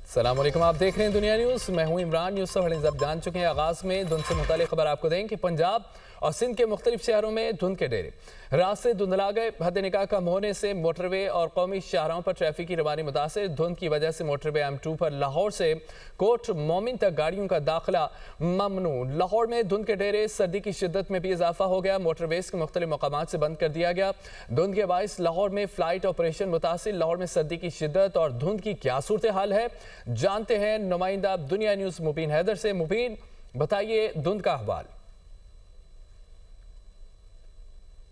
السلام علیکم، آپ دیکھ رہے ہیں دنیا نیوز۔ میں ہوں عمران۔ نیوز سے بڑے ضبط جان چکے ہیں۔ آغاز میں دھند سے متعلق خبر آپ کو دیں کہ پنجاب اور سندھ کے مختلف شہروں میں دھند کے ڈیرے رات سے دھندلا گئے۔ حد نکاح کم ہونے سے موٹر وے اور قومی شاہراہوں پر ٹریفک کی روانی متاثر۔ دھند کی وجہ سے موٹر وے M2 پر لاہور سے کوٹ مومن تک گاڑیوں کا داخلہ ممنوع۔ لاہور میں دھند کے ڈیرے، سردی کی شدت میں بھی اضافہ ہو گیا۔ موٹر ویز کے مختلف مقامات سے بند کر دیا گیا۔ دھند کے باعث لاہور میں فلائٹ آپریشن متاثر۔ لاہور میں سردی کی شدت اور دھند کی کیا صورتحال ہے، جانتے ہیں نمائندہ دنیا نیوز مبین حیدر سے۔ مبین، بتائیے دھند کا احوال۔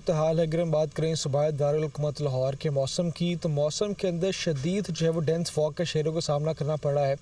حال اگر ہم بات کریں صوبہ دارالحکومت لاہور کے موسم کی، تو موسم کے اندر شدید جو ہے وہ ڈینس فاگ کا شہروں کو سامنا کرنا پڑ رہا ہے،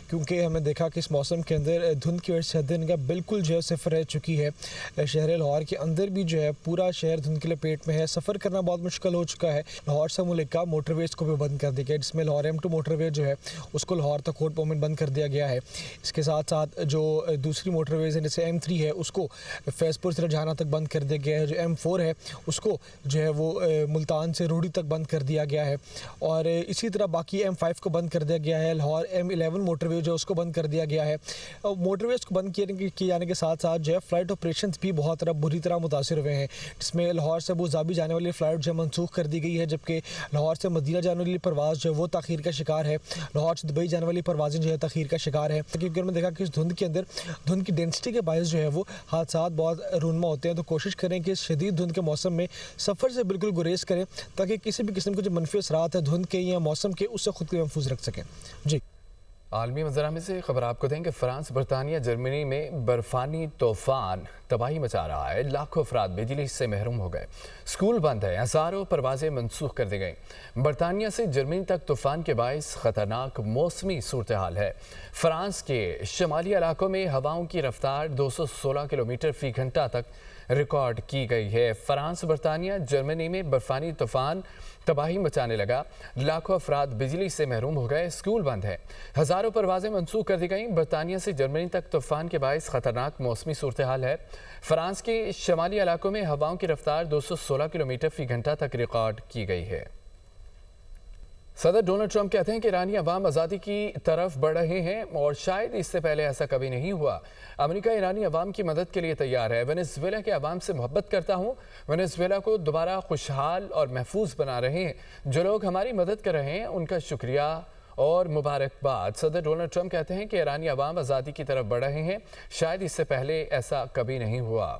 کیونکہ ہمیں دیکھا کہ اس موسم کے اندر دھند کی وجہ سے حد نکاح بالکل جو ہے صفر رہ چکی ہے۔ شہر لاہور کے اندر بھی جو ہے پورا شہر دھند کے لپیٹ میں ہے۔ سفر کرنا بہت مشکل ہو چکا ہے۔ لاہور سے ملکہ موٹر ویز کو بھی بند کر دیا گیا، جس میں لاہور M2 موٹر وے جو ہے اس کو لاہور تک کوٹ مومن بند کر دیا گیا ہے۔ اس کے ساتھ ساتھ جو دوسری موٹر ویز ہیں جیسے M3 ہے اس کو فیض پور سے جہانا تک بند کر دیا گیا ہے۔ جو M4 ہے اس کو جو ہے وہ ملتان سے روڑی تک بند کر دیا گیا ہے، اور اسی طرح باقی M5 کو بند کر دیا گیا ہے۔ لاہور M11 موٹر وے جو ہے اس کو بند کر دیا گیا ہے۔ موٹر ویز کو بند کیے جانے کے ساتھ ساتھ جو ہے فلائٹ آپریشنز بھی بہت بری طرح متاثر ہوئے ہیں، جس میں لاہور سے ابو ظبی جانے والی فلائٹ جو ہے منسوخ کر دی گئی ہے، جبکہ لاہور سے مدینہ جانے والی پرواز جو ہے وہ تاخیر کا شکار ہے۔ لاہور سے دبئی جانے والی پروازیں جو ہے تاخیر کا شکار ہے، کیونکہ ہم نے دیکھا کہ اس دھند کے اندر دھند کی ڈینسٹی کے باعث جو ہے وہ حادثات بہت رونما ہوتے ہیں۔ تو کوشش کریں کہ اس شدید دھند کے موسم میں سفر سے بالکل گریز کریں، تاکہ کسی بھی قسم کے جو منفی اثرات ہیں دھند کے یا موسم کے، اس سے خود کو محفوظ رکھ سکیں۔ جی عالمی منظرہ میں سے خبر آپ کو دیں کہ فرانس، برطانیہ، جرمنی میں برفانی طوفان تباہی مچا رہا ہے۔ لاکھوں افراد بجلی سے محروم ہو گئے، اسکول بند ہیں، ہزاروں پروازیں منسوخ کر دی گئیں۔ برطانیہ سے جرمنی تک طوفان کے باعث خطرناک موسمی صورتحال ہے۔ فرانس کے شمالی علاقوں میں ہواؤں کی رفتار 216 کلومیٹر فی گھنٹہ تک ریکارڈ کی گئی ہے۔ فرانس، برطانیہ، جرمنی میں برفانی طوفان تباہی مچانے لگا، لاکھوں افراد بجلی سے محروم ہو گئے، اسکول بند ہیں، ہزاروں پروازیں منسوخ کر دی گئیں۔ برطانیہ سے جرمنی تک طوفان کے باعث خطرناک موسمی صورتحال ہے۔ فرانس کے شمالی علاقوں میں ہواؤں کی رفتار 216 کلومیٹر فی گھنٹہ تک ریکارڈ کی گئی ہے۔ صدر ڈونلڈ ٹرمپ کہتے ہیں کہ ایرانی عوام آزادی کی طرف بڑھ رہے ہیں اور شاید اس سے پہلے ایسا کبھی نہیں ہوا۔ امریکہ ایرانی عوام کی مدد کے لیے تیار ہے۔ وینزویلا کے عوام سے محبت کرتا ہوں۔ وینزویلا کو دوبارہ خوشحال اور محفوظ بنا رہے ہیں۔ جو لوگ ہماری مدد کر رہے ہیں ان کا شکریہ اور مبارکباد۔ صدر ڈونلڈ ٹرمپ کہتے ہیں کہ ایرانی عوام آزادی کی طرف بڑھ رہے ہیں، شاید اس سے پہلے ایسا کبھی نہیں ہوا۔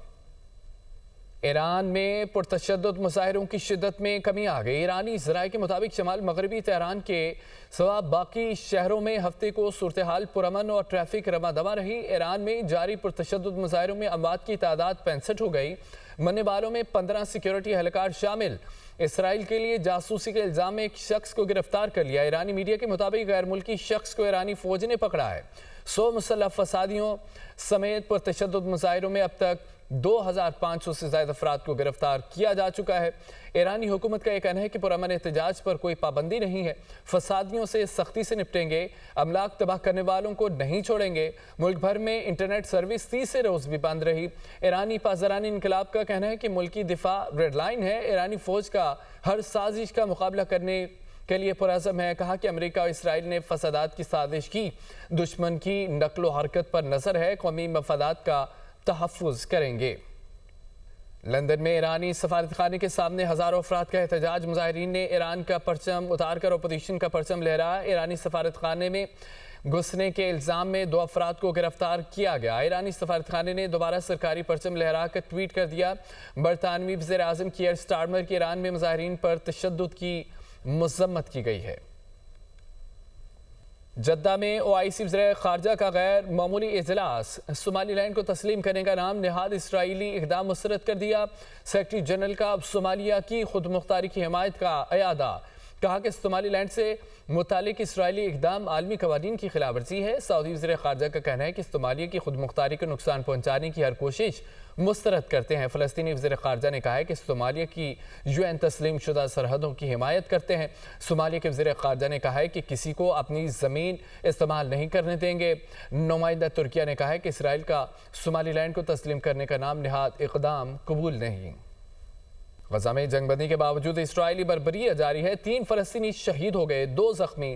ایران میں پرتشدد مظاہروں کی شدت میں کمی آ گئی۔ ایرانی ذرائع کے مطابق شمال مغربی تہران کے سوا باقی شہروں میں ہفتے کو صورتحال پرامن اور ٹریفک رواں دواں رہی۔ ایران میں جاری پرتشدد مظاہروں میں اموات کی تعداد 65 ہو گئی۔ مرنے والوں میں 15 سیکیورٹی اہلکار شامل۔ اسرائیل کے لیے جاسوسی کے الزام میں ایک شخص کو گرفتار کر لیا۔ ایرانی میڈیا کے مطابق غیر ملکی شخص کو ایرانی فوج نے پکڑا ہے۔ 100 مسلح فسادیوں سمیت پرتشدد مظاہروں میں اب تک 2500 سے زائد افراد کو گرفتار کیا جا چکا ہے۔ ایرانی حکومت کا یہ کہنا ہے کہ پرامن احتجاج پر کوئی پابندی نہیں ہے، فسادیوں سے سختی سے نپٹیں گے، املاک تباہ کرنے والوں کو نہیں چھوڑیں گے۔ ملک بھر میں انٹرنیٹ سروس تیسرے روز بھی بند رہی۔ ایرانی پاسداران انقلاب کا کہنا ہے کہ ملکی دفاع ریڈ لائن ہے۔ ایرانی فوج کا ہر سازش کا مقابلہ کرنے کے لیے پرعزم ہے۔ کہا کہ امریکہ اور اسرائیل نے فسادات کی سازش کی، دشمن کی نقل و حرکت پر نظر ہے، قومی مفادات کا تحفظ کریں گے۔ لندن میں ایرانی سفارت خانے کے سامنے ہزاروں افراد کا احتجاج۔ مظاہرین نے ایران کا پرچم اتار کر اپوزیشن کا پرچم لہرایا۔ ایرانی سفارت خانے میں گھسنے کے الزام میں 2 افراد کو گرفتار کیا گیا۔ ایرانی سفارت خانے نے دوبارہ سرکاری پرچم لہرا کر ٹویٹ کر دیا۔ برطانوی وزیر اعظم کیئر سٹارمر کی ایران میں مظاہرین پر تشدد کی مذمت کی گئی ہے۔ جدہ میں OIC وزیر خارجہ کا غیر معمولی اجلاس۔ صومالی لینڈ کو تسلیم کرنے کا نام نہاد اسرائیلی اقدام مسترد کر دیا۔ سیکرٹری جنرل کا صومالیہ کی خود مختاری کی حمایت کا اعادہ۔ کہا کہ صومالی لینڈ سے متعلق اسرائیلی اقدام عالمی قوانین کی خلاف ورزی ہے۔ سعودی وزیر خارجہ کا کہنا ہے کہ صومالیہ کی خود مختاری کو نقصان پہنچانے کی ہر کوشش مسترد کرتے ہیں۔ فلسطینی وزیر خارجہ نے کہا ہے کہ صومالیہ کی UN تسلیم شدہ سرحدوں کی حمایت کرتے ہیں۔ صومالیہ کے وزیر خارجہ نے کہا ہے کہ کسی کو اپنی زمین استعمال نہیں کرنے دیں گے۔ نمائندہ ترکیہ نے کہا ہے کہ اسرائیل کا صومالی لینڈ کو تسلیم کرنے کا نام نہاد اقدام قبول نہیں۔ غزہ میں جنگ بندی کے باوجود اسرائیلی بربریت جاری ہے۔ 3 فلسطینی شہید ہو گئے، 2 زخمی۔